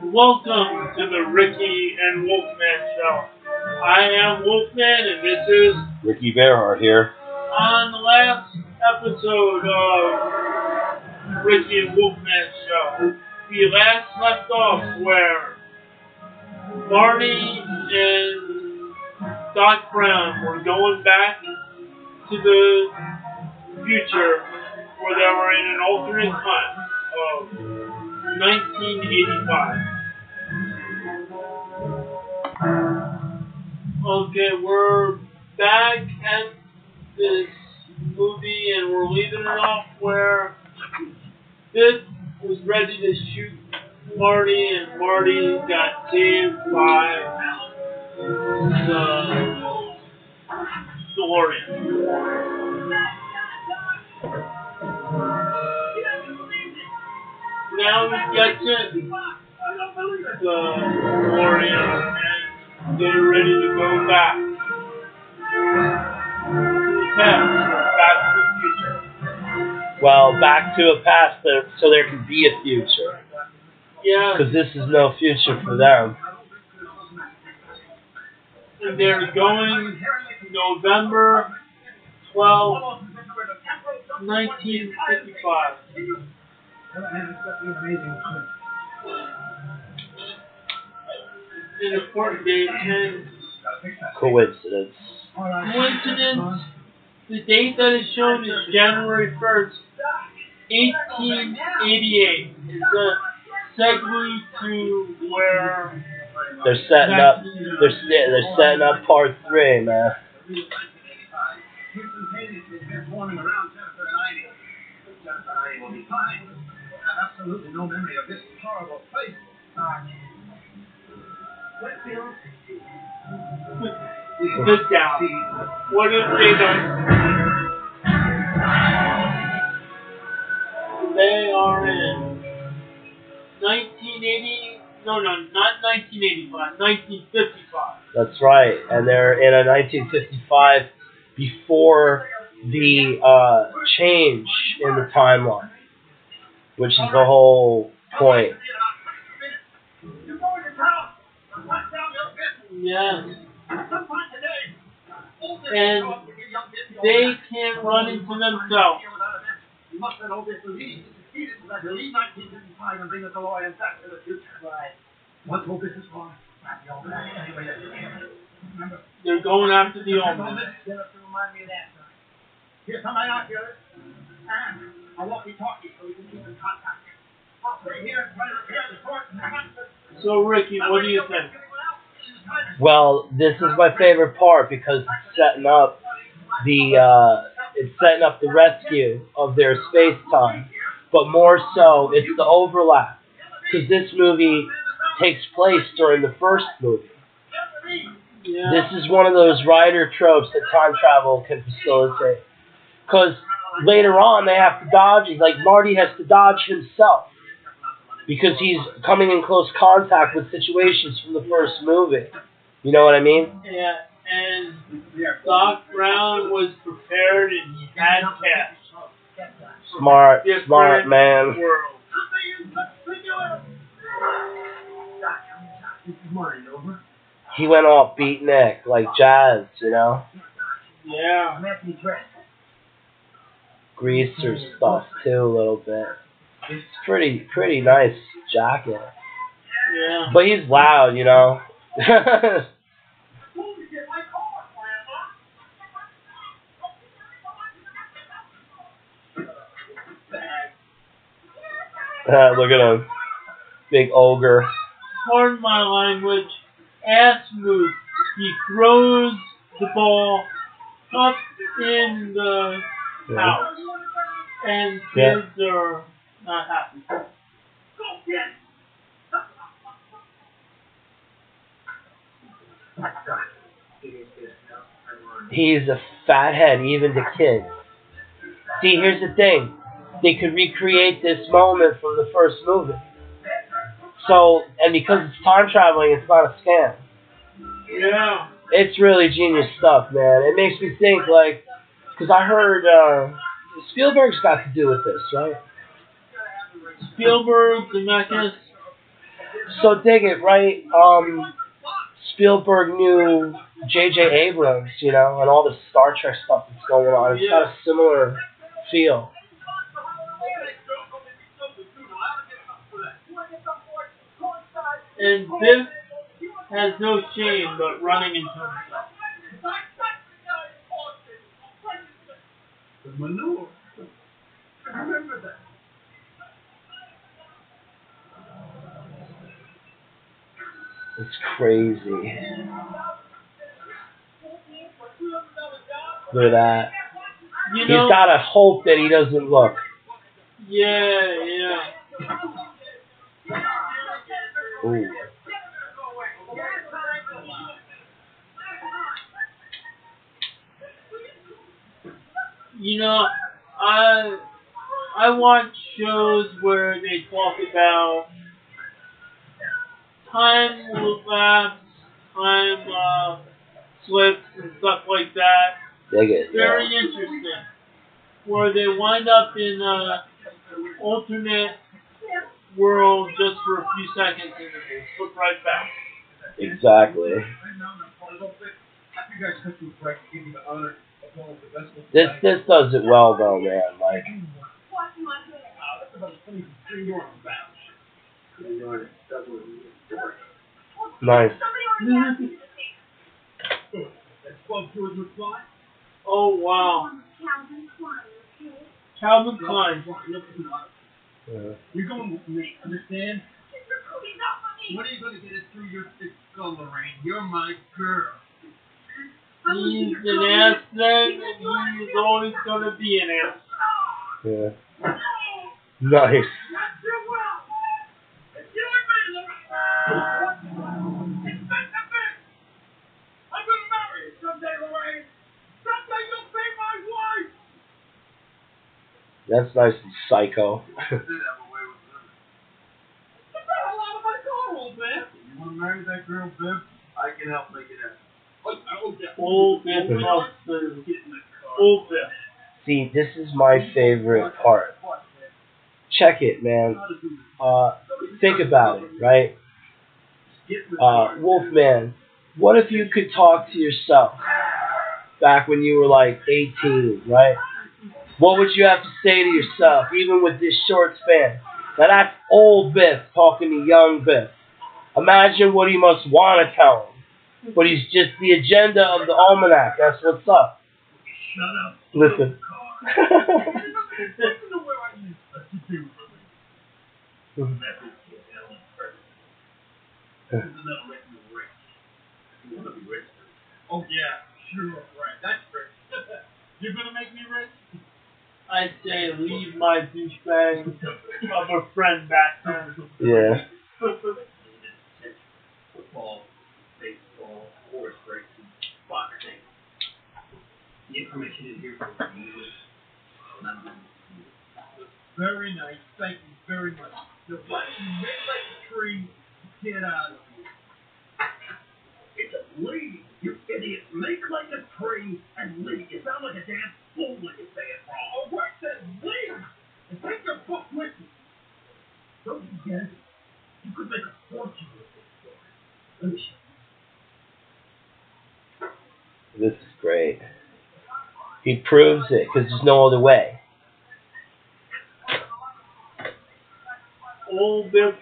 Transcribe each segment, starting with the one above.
Welcome to the Ricky and Wolfman show. I am Wolfman and this is Ricky Bearheart here. On the last episode of Ricky and Wolfman show, we last left off where Marty and Doc Brown were going back to the future where they were in an alternate time of 1985. Okay, we're back at this movie and we're leaving it off where Biff was ready to shoot Marty and Marty got saved by the DeLorean. Now we get to the DeLorean and they're ready to go back to the past, back to the future. Well, back to a past so there can be a future. Yeah. Because this is no future for them. And they're going November 12th, 1955. An important date and Coincidence. The date that is shown is January 1st, 1888. It's a segue to where they're setting up. They're setting up part 3, man. Absolutely no memory of this horrible place. Sit down. What have they done? They are in 1980. No, not 1985. 1955. That's right, and they're in a 1955 before the change in the timeline, which is the whole point. Yes. And they can't run into themselves. You must know this will lead. Leave 1955 and bring the DeLorean back to the future. Right. What's all this is for? They're going after the Almanac. Here's some binoculars and a walkie-talkie so we can keep in contact. I'll stay here and try to repair the torch. So, Ricky, what do you think? Well, this is my favorite part because it's setting up the rescue of their space time, but more so it's the overlap because this movie takes place during the first movie. Yeah. This is one of those writer tropes that time travel can facilitate because later on they have to dodge. Like Marty has to dodge himself because he's coming in close contact with situations from the first movie. You know what I mean? Yeah, and Doc Brown was prepared and he had cash. Smart man. World. He went off beatnik, like jazz, you know? Yeah. Greaser stuff too, a little bit. It's pretty nice jacket. Yeah. But he's loud, you know? Look at him. Big ogre. Pardon my language. Ass move. He throws the ball up in the house. And kids are not happy. He's a fathead, even to kids. See, here's the thing. They could recreate this moment from the first movie. So, and because it's time traveling, it's not a scam. Yeah. It's really genius stuff, man. It makes me think, like, because I heard Spielberg's got to do with this, right? Spielberg, Zemeckis, So dig it, right? Spielberg knew J.J. Abrams, you know, and all the Star Trek stuff that's going on. It's got a similar feel. And Biff has no shame but running into himself. The manure. I remember that. It's crazy. Look at that. You know, He's got to hope that he doesn't look. Yeah. Ooh. You know, I watch shows where they talk about time lapse, time slips and stuff like that. Dig it. Very interesting. Where they wind up in an alternate world just for a few seconds and then they slip right back. Exactly. This does it well though, man. Like. Nice. Oh wow. Calvin Klein. You're going with me, understand? What are you going to get it through your thick skull, Lorraine? You're my girl. He's an ass then, and he's always going to be an ass. Yeah. Nice. That's nice and psycho. Get the hell out of my car, old man. You want to marry that girl, Biff? I can help make it happen. Old Biff. Old Biff. See, this is my favorite part. Check it, man. Think about it, right? Wolfman, what if you could talk to yourself back when you were like 18, right? What would you have to say to yourself, even with this short span? Now that's old Biff talking to young Biff. Imagine what he must want to tell him. But he's just the agenda of the Almanac. That's what's up. Shut up. Listen. Oh yeah, sure, right. That's rich. You're gonna make me rich? I'd say leave my douchebag of a friend back home. Yeah. Football, baseball, horse racing, boxing. The information is here for you. Very nice. Thank you very much. You're like a tree. Get out of here. It's a lead, you idiot. Make like a tree and lead. You sound like a damn fool when you say it wrong. Oh, where says lead? And take your book with you. Don't you get it? You could make a fortune with this story. Let me show you. This is great. He proves it because there's no other way. Old Biff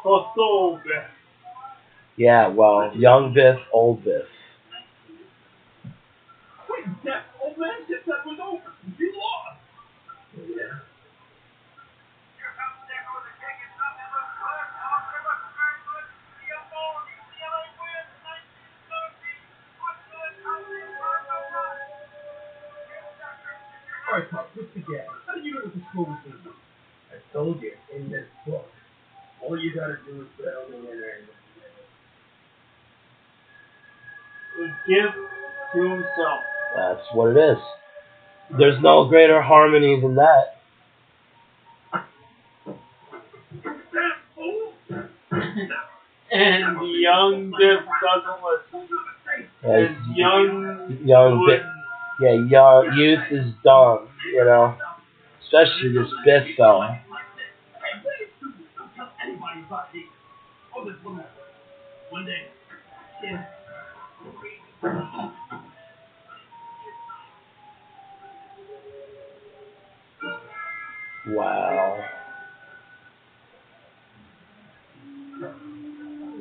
plus old Biff. Yeah, well, young Biff, old Biff. Wait, that old man said that was over. You lost. Yeah. All right, Pop, what's the gag? How did you know what the score was going to be? I told you, in this book. All you got to do is put everything in there. Give to himself. That's what it is. There's no greater harmony than that. And the young Biff doesn't listen. And young Biff. Yeah, young youth is dumb, you know. Especially this Biff fella. Oh, there's one more. One day. Yeah. Wow.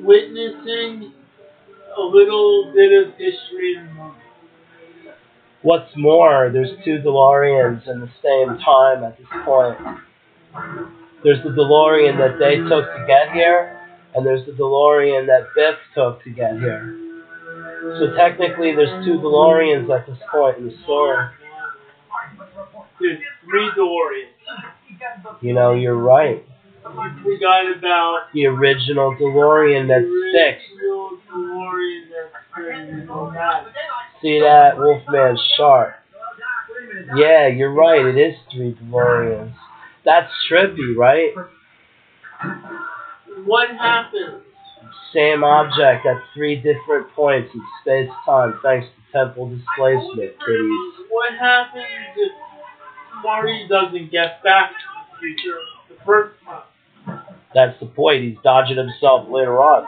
Witnessing a little bit of history in the movie. What's more, there's two DeLoreans in the same time at this point. There's the DeLorean that they took to get here, and there's the DeLorean that Biff took to get here. So technically, there's two DeLoreans at this point in the story. There's 3 DeLoreans. You know, you're right. You forgot about The original DeLorean that's 6. the DeLorean that's 6. See that? Wolfman's sharp. Yeah, you're right. It is 3 DeLoreans. That's trippy, right? What happens? Same object at 3 different points in space-time thanks to temporal displacement, kiddies. What happens if Marty doesn't get back to the future the first time? That's the point. He's dodging himself later on.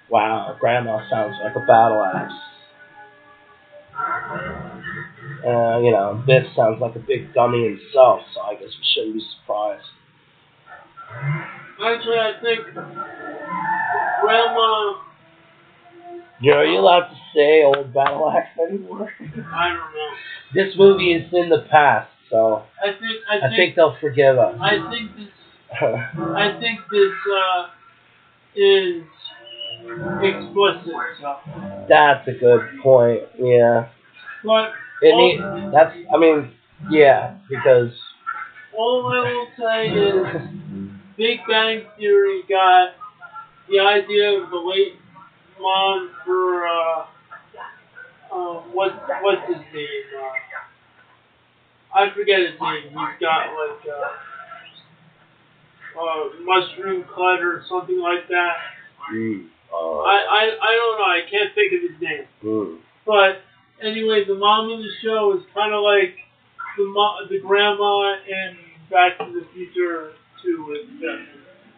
Wow, Grandma sounds like a battle axe. You know, Biff sounds like a big dummy himself, so I guess we shouldn't be surprised. Actually, I think Grandma... You know, are you allowed to say old battle axe anymore? I don't know. This movie is in the past, so I think they'll forgive us. I think this is explicit. So. That's a good point. Yeah. But yeah, because all I will say is Big Bang Theory got the idea of the late mom for what's his name? I forget his name. He's got like mushroom cut or something like that. I don't know. I can't think of his name. But anyway, the mom in the show is kind of like the grandma in Back to the Future 2.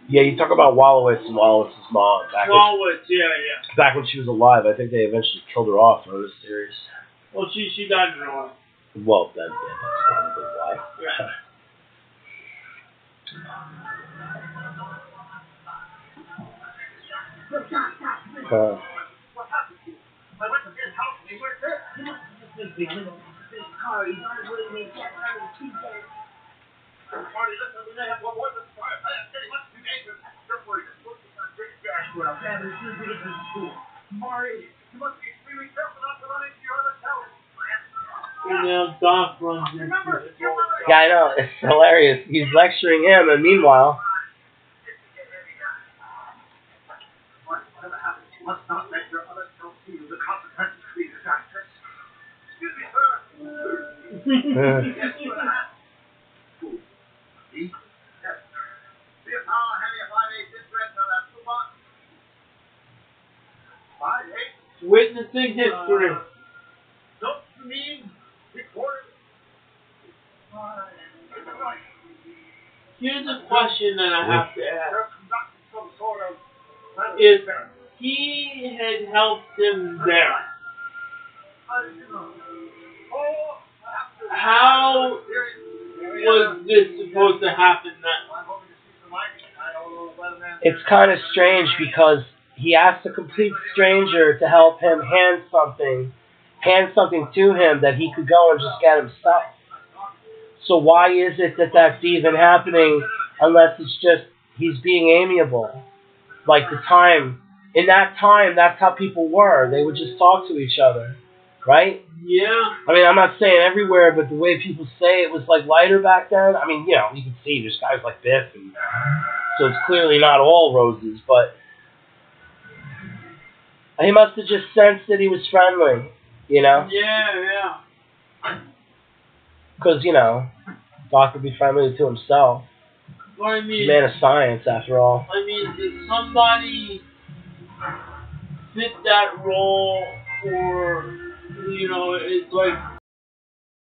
Yeah, you talk about Wallowitz and Wallowitz's mom. Back when she was alive, I think they eventually killed her off in the series. Well, she died in her life. Well, then, yeah, that's probably why. Yeah. I went to his house and he weren't there. He must have just been beginning this car. He's on his way to make that kind of feedback. Marty, listen, we may have one more than fire. I said he must be dangerous. Don't worry, just look at that big dash. Well, Dad, as soon as we get to school. Marty, you must be extremely careful not to run into your other towers. And now Doc runs into it. Yeah, I know. It's hilarious. He's lecturing him, and meanwhile... Whatever happens, you must not let your other self see the consequences of these actions. Excuse me, sir. Yes, you and I. See? Yes. See how heavy a 5/8 interest on that toolbox? 5/8? Witnessing history. Don't you mean recorded? Here's a question that I have to ask. They're conducting some sort of... If he had helped him there, how was this supposed to happen then? It's kind of strange because he asked a complete stranger to help him hand something to him that he could go and just get himself. So why is it that that's even happening unless it's just he's being amiable? Like in that time, that's how people were. They would just talk to each other, right? Yeah. I mean, I'm not saying everywhere, but the way people say it was like lighter back then. I mean, you know, you can see there's guys like Biff, and so it's clearly not all roses, but he must have just sensed that he was friendly, you know? Yeah. Because, you know, Doc would be friendly to himself. Well, I mean, He's a man of science, after all. I mean, did somebody fit that role, or, you know, it's like